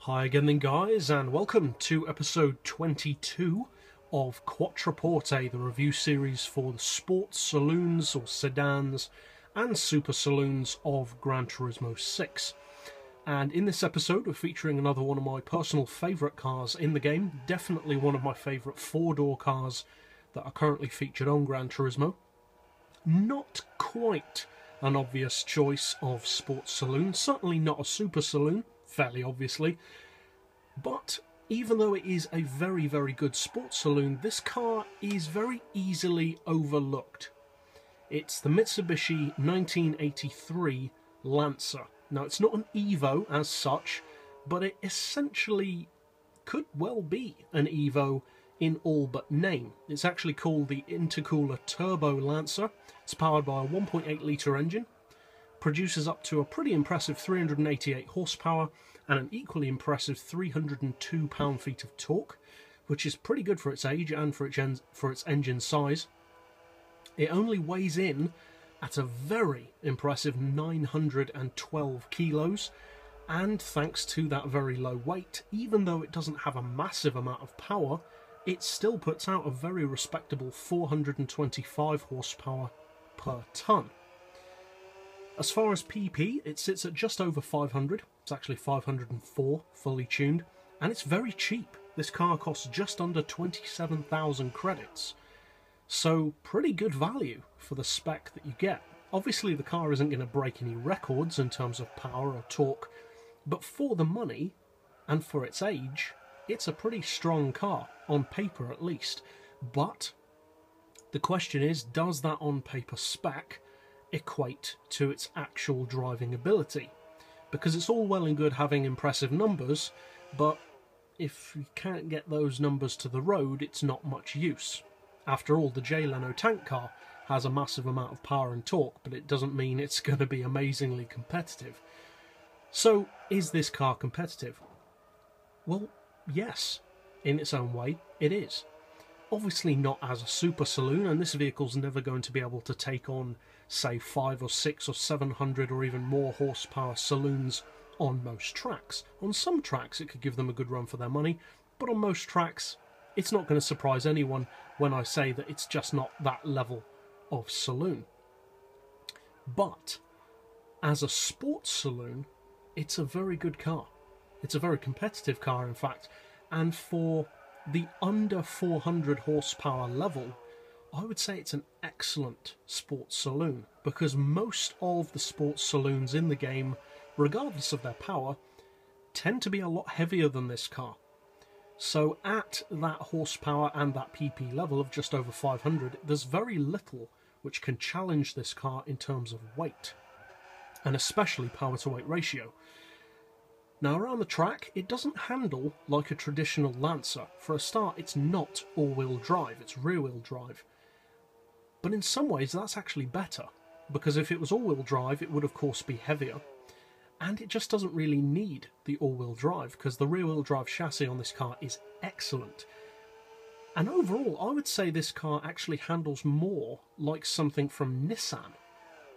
Hi again then guys, and welcome to episode 22 of Quattroporte, the review series for the sports saloons or sedans and super saloons of Gran Turismo 6. And in this episode we're featuring another one of my personal favourite cars in the game, definitely one of my favourite four-door cars that are currently featured on Gran Turismo. Not quite an obvious choice of sports saloon, certainly not a super saloon, fairly obviously, but even though it is a very, very good sports saloon, this car is very easily overlooked. It's the Mitsubishi 1983 Lancer. Now, it's not an Evo as such, but it essentially could well be an Evo in all but name. It's actually called the Intercooler Turbo Lancer. It's powered by a 1.8 litre engine, produces up to a pretty impressive 388 horsepower and an equally impressive 302 pound-feet of torque, which is pretty good for its age and for its engine size. It only weighs in at a very impressive 912 kilos, and thanks to that very low weight, even though it doesn't have a massive amount of power, it still puts out a very respectable 425 horsepower per tonne. As far as PP, it sits at just over 500. It's actually 504 fully tuned, and it's very cheap. This car costs just under 27,000 credits, so pretty good value for the spec that you get. Obviously the car isn't going to break any records in terms of power or torque, but for the money and for its age, it's a pretty strong car, on paper at least. But the question is, does that on paper spec equate to its actual driving ability? Because it's all well and good having impressive numbers, but if you can't get those numbers to the road, it's not much use. After all, the Jay Leno tank car has a massive amount of power and torque, but it doesn't mean it's going to be amazingly competitive. So, is this car competitive? Well, yes, in its own way, it is. Obviously not as a super saloon, and this vehicle's never going to be able to take on, say, 500 or 600 or 700 or even more horsepower saloons on most tracks. On some tracks it could give them a good run for their money, but on most tracks it's not going to surprise anyone when I say that it's just not that level of saloon. But as a sports saloon, it's a very good car. It's a very competitive car, in fact, and for the under 400 horsepower level, I would say it's an excellent sports saloon, because most of the sports saloons in the game, regardless of their power, tend to be a lot heavier than this car. So at that horsepower and that PP level of just over 500, there's very little which can challenge this car in terms of weight, and especially power to weight ratio. Now, around the track, it doesn't handle like a traditional Lancer. For a start, it's not all-wheel drive, it's rear-wheel drive. But in some ways, that's actually better, because if it was all-wheel drive, it would of course be heavier, and it just doesn't really need the all-wheel drive, because the rear-wheel drive chassis on this car is excellent. And overall, I would say this car actually handles more like something from Nissan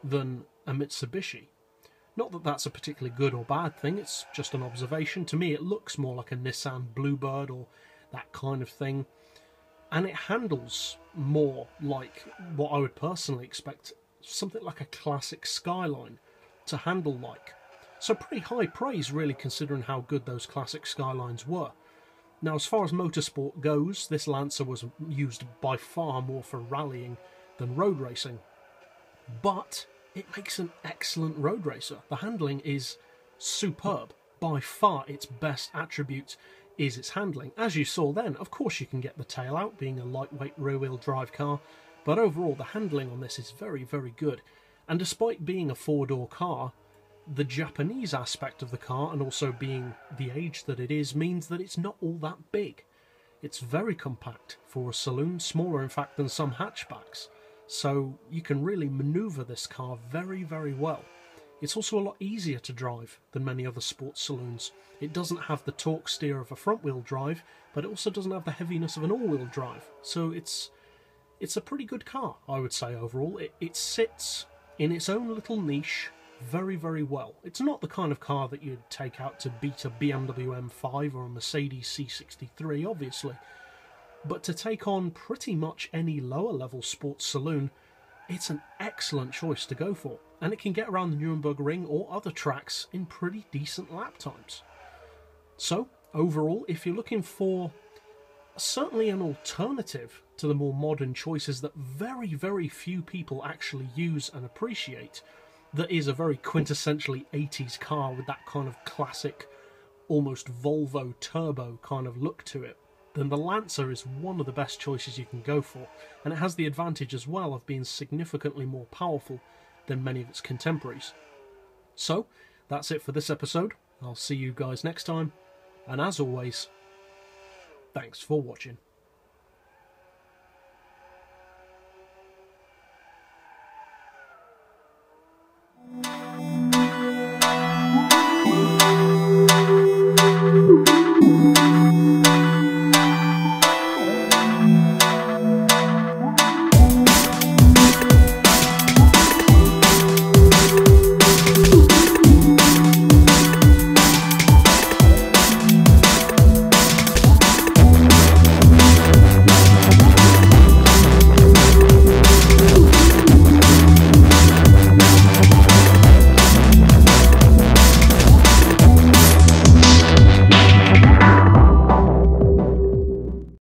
than a Mitsubishi. Not that that's a particularly good or bad thing, it's just an observation. To me, it looks more like a Nissan Bluebird or that kind of thing. And it handles more like what I would personally expect something like a classic Skyline to handle like. So pretty high praise, really, considering how good those classic Skylines were. Now, as far as motorsport goes, this Lancer was used by far more for rallying than road racing. But it makes an excellent road racer. The handling is superb. By far its best attribute is its handling. As you saw then, of course you can get the tail out, being a lightweight rear-wheel drive car, but overall the handling on this is very, very good. And despite being a four-door car, the Japanese aspect of the car, and also being the age that it is, means that it's not all that big. It's very compact for a saloon, smaller in fact than some hatchbacks. So you can really manoeuvre this car very, very well. It's also a lot easier to drive than many other sports saloons. It doesn't have the torque steer of a front-wheel drive, but it also doesn't have the heaviness of an all-wheel drive. So it's a pretty good car, I would say, overall. It sits in its own little niche very, very well. It's not the kind of car that you'd take out to beat a BMW M5 or a Mercedes C63, obviously, but to take on pretty much any lower level sports saloon, it's an excellent choice to go for, and it can get around the Nürburgring or other tracks in pretty decent lap times. So, overall, if you're looking for certainly an alternative to the more modern choices that very, very few people actually use and appreciate, that is a very quintessentially 80s car with that kind of classic, almost Volvo turbo kind of look to it, then the Lancer is one of the best choices you can go for, and it has the advantage as well of being significantly more powerful than many of its contemporaries. So, that's it for this episode. I'll see you guys next time, and as always, thanks for watching.